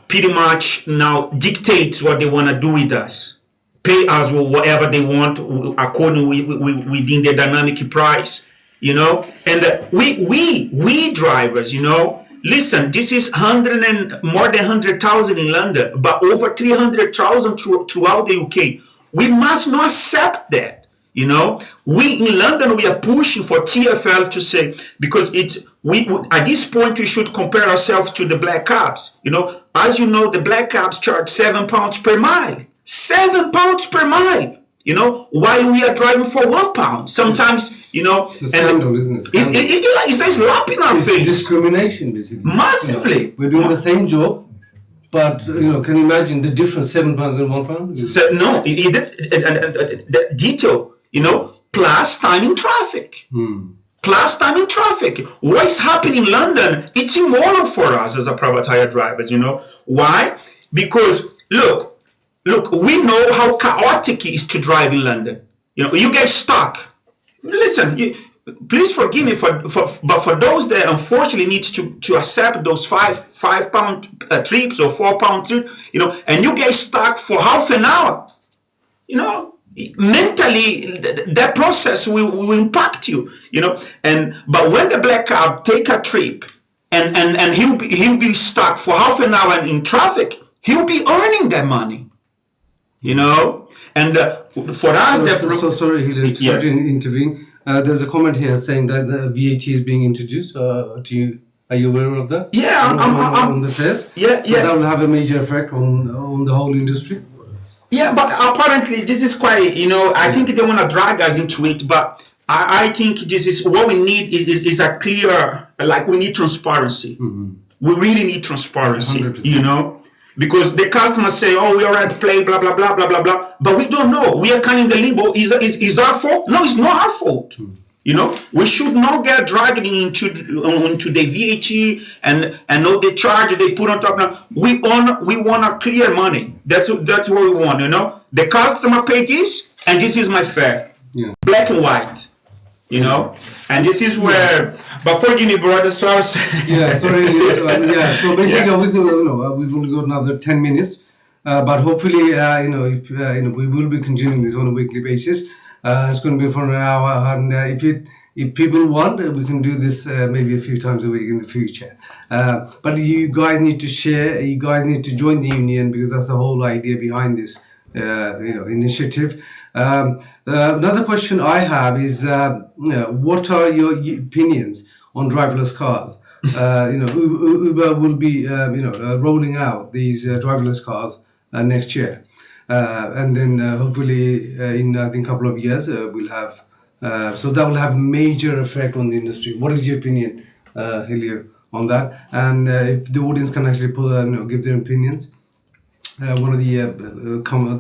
pretty much now dictates what they want to do with us. Pay us whatever they want according within the dynamic price, you know. And we drivers, you know, listen, this is more than 100,000 in London, but over 300,000 throughout the UK. We must not accept that, you know. We in London, we are pushing for TFL to say, because we at this point we should compare ourselves to the black cabs. You know, as you know, the black cabs charge £7 per mile. £7 per mile. You know, while we are driving for £1. Sometimes, you know, it's a scandal, isn't it? It's a slap in our face. Discrimination, basically. Massively. You know, we're doing the same job, but you know, can you imagine the difference? £7 and £1. So, no, the detail. You know, plus time in traffic. Plus time in traffic. What is happening in London, it's immoral for us as a private hire drivers, you know. Why? Because, look, we know how chaotic it is to drive in London. You know, you get stuck. Listen, please forgive me, but for those that unfortunately needs to accept those £5 trips or £4 trip, you know, and you get stuck for half an hour, you know, mentally that process will impact you, you know. But when the black cab take a trip and he'll be stuck for half an hour in traffic, he'll be earning that money, you know. And for us, sorry, Hilary, to intervene. There's a comment here saying that the VAT is being introduced. Are you aware of that? Yeah, on the fares. Yeah. So that will have a major effect on the whole industry. Yeah, but apparently this is quite, you know, I think they want to drag us into it, but I think this is what we need is a clear, like we need transparency. We really need transparency, 100%. you know. Because the customers say, oh, we already played, blah, blah, blah, blah, blah, blah. But we don't know. We are kind of in the limbo. Is our fault? No, it's not our fault. You know, we should not get dragged into the VAT and all the charge they put on top. Now, we want a clear money. That's what we want, you know. The customer paid this, and this is my fare. Yeah. Black and white, you know. And this is where, but forgive me, brother, so I was Yeah, sorry. So basically, obviously, we've only got another 10 minutes, but hopefully, if, we will be continuing this on a weekly basis. It's going to be for an hour, and if people want, we can do this maybe a few times a week in the future. But you guys need to share. You guys need to join the union, because that's the whole idea behind this, initiative. Another question I have is, what are your opinions on driverless cars? Uber will be, rolling out these driverless cars next year, and then hopefully in I think a couple of years we'll have. So that will have major effect on the industry. What is your opinion, Helio, on that? And if the audience can actually give their opinions. One of the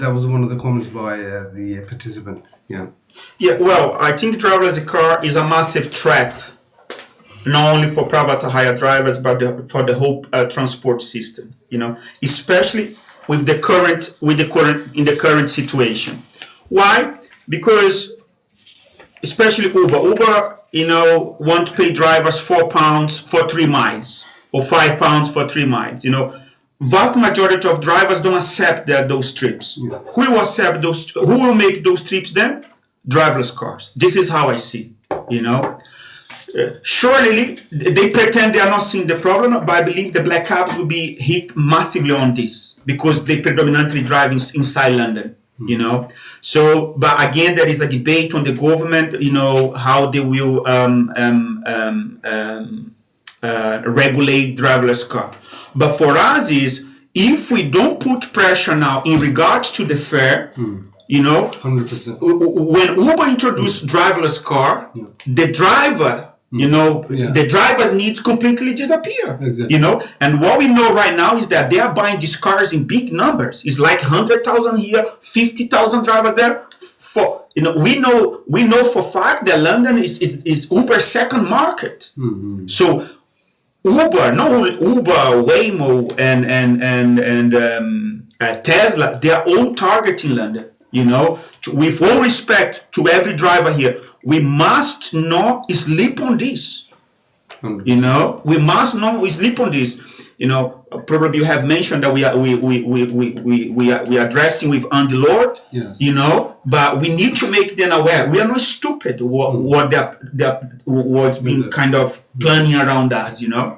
that was one of the comments by the participant. Yeah. Yeah. Well, I think driverless car is a massive threat, not only for private hire drivers, but for the whole transport system. You know, especially with the current situation. Why? Because especially Uber, want to pay drivers £4 for 3 miles or £5 for 3 miles. Vast majority of drivers don't accept those trips. Yeah. Who will accept those? Who will make those trips then? Driverless cars. This is how I see. Surely they pretend they are not seeing the problem, but I believe the black cabs will be hit massively on this because they predominantly drive inside London. So, but again, there is a debate on the government. How they will regulate driverless car. But for us is, if we don't put pressure now in regards to the fare, 100%. When Uber introduced driverless car, the driver, the driver's needs completely disappear. Exactly. And what we know right now is that they are buying these cars in big numbers. It's like 100,000 here, 50,000 drivers there. We know for fact that London is Uber's second market. Mm-hmm. So Uber, Waymo, and Tesla, they are all targeting London. With all respect to every driver here, we must not sleep on this. 100%. We must not sleep on this. Probably you have mentioned that we are addressing with Andy Lord. Yes. But we need to make them aware. We are not stupid. What's been kind of planning around us. Yeah.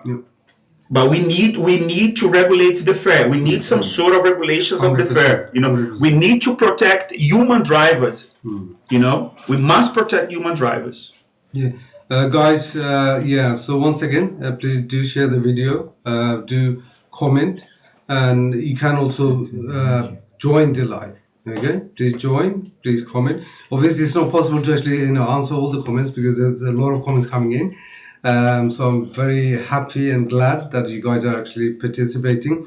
But we need to regulate the fare. We need some sort of regulations of the fare. 100%. We need to protect human drivers. We must protect human drivers. Yeah. Guys, so once again, please do share the video, do comment, and you can also join the live. Okay, please join, please comment. Obviously, it's not possible to actually answer all the comments because there's a lot of comments coming in. So I'm very happy and glad that you guys are actually participating.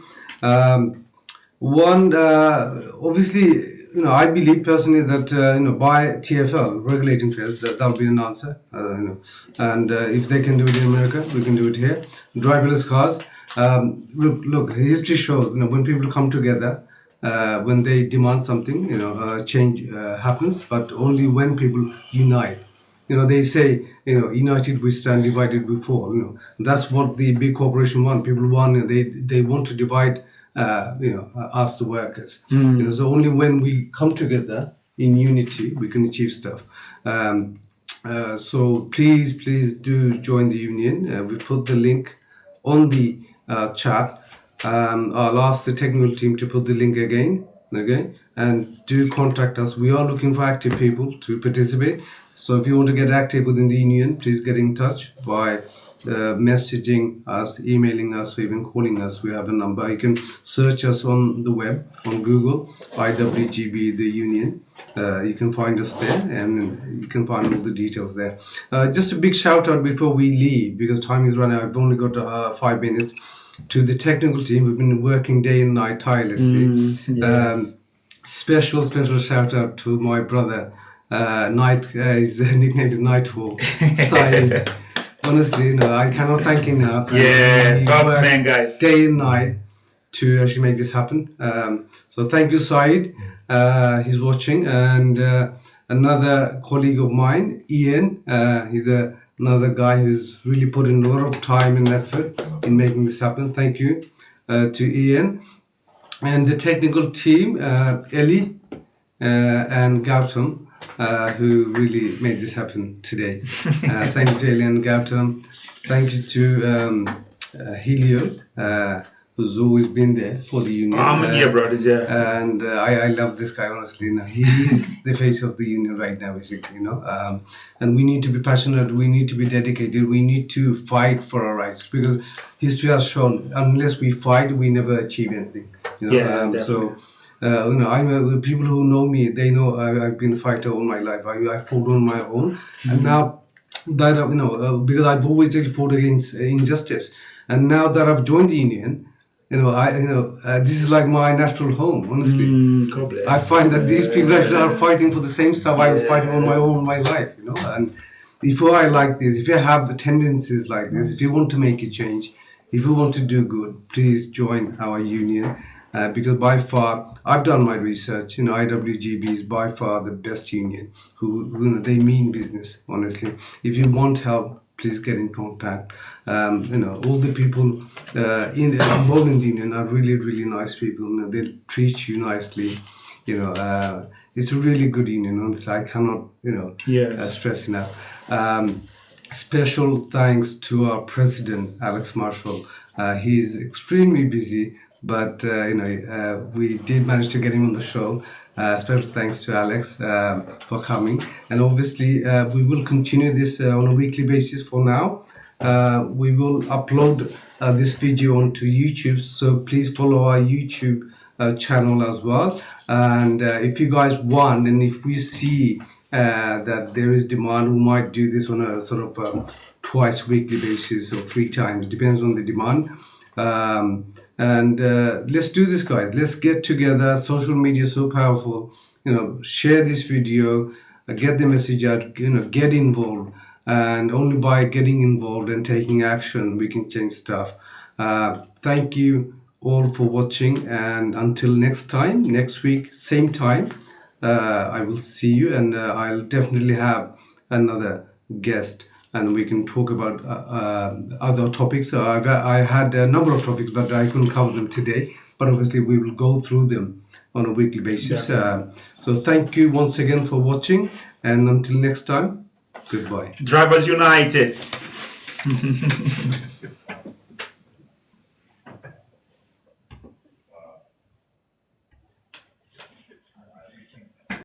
Obviously, I believe personally that by TfL regulating fares, that will be an answer. And if they can do it in America, we can do it here. Driverless cars. Look, history shows when people come together, when they demand something, change happens, but only when people unite. They say, united we stand, divided we fall. That's what the big corporation want. People want, they want to divide. Us the workers. So only when we come together in unity we can achieve stuff. So please do join the union. We put the link on the chat. I'll ask the technical team to put the link again. Okay, and do contact us. We are looking for active people to participate. So if you want to get active within the union, please get in touch by messaging us, emailing us, or even calling us. We have a number. You can search us on the web, on Google, IWGB, the union. You can find us there, and you can find all the details there. Just a big shout out before we leave, because time is running out. I've only got 5 minutes. to the technical team. We've been working day and night tirelessly. Yes. Special shout out to my brother. His nickname is Nightfall. Saeed. Honestly, I cannot thank him enough. Yeah, He top worked man, guys. day and night to actually make this happen. So thank you, Saeed. He's watching, and another colleague of mine, Ian. He's another guy who's really put in a lot of time and effort in making this happen. Thank you to Ian and the technical team, Ellie and Gautam. Who really made this happen today. Thank you to Ellie and Gautam. Thank you to Helio, who's always been there for the union. I'm here, brothers, yeah. And I love this guy, honestly. He is the face of the union right now, basically, and we need to be passionate, we need to be dedicated, we need to fight for our rights, because history has shown, unless we fight, we never achieve anything. So the people who know me, they know I've been a fighter all my life. I fought on my own, and now that because I've always really fought against injustice, and now that I've joined the union, this is like my natural home. Honestly, God bless. I find that these people actually are fighting for the same stuff I was fighting on my own my life. And if I like this, if you have tendencies like this, if you want to make a change, if you want to do good, please join our union. Because by far, I've done my research. IWGB is by far the best union. Who they mean business. Honestly, if you want help, please get in contact. All the people involved in the union are really, really nice people. They treat you nicely. It's a really good union. Honestly, I cannot stress enough. Special thanks to our president, Alex Marshall. He's extremely busy. But we did manage to get him on the show. Special thanks to Alex for coming, and obviously we will continue this on a weekly basis. For now, we will upload this video onto YouTube, so please follow our YouTube channel as well. And if you guys want, and if we see that there is demand, we might do this on a sort of twice weekly basis or 3 times. Depends on the demand. Let's do this, guys. Let's get together. Social media is so powerful. Share this video, get the message out, get involved. And only by getting involved and taking action, we can change stuff. Thank you all for watching. And until next time, next week, same time, I will see you. And I'll definitely have another guest. And we can talk about other topics. I had a number of topics, but I couldn't cover them today. But obviously, we will go through them on a weekly basis. So thank you once again for watching. And until next time, goodbye. Drivers United.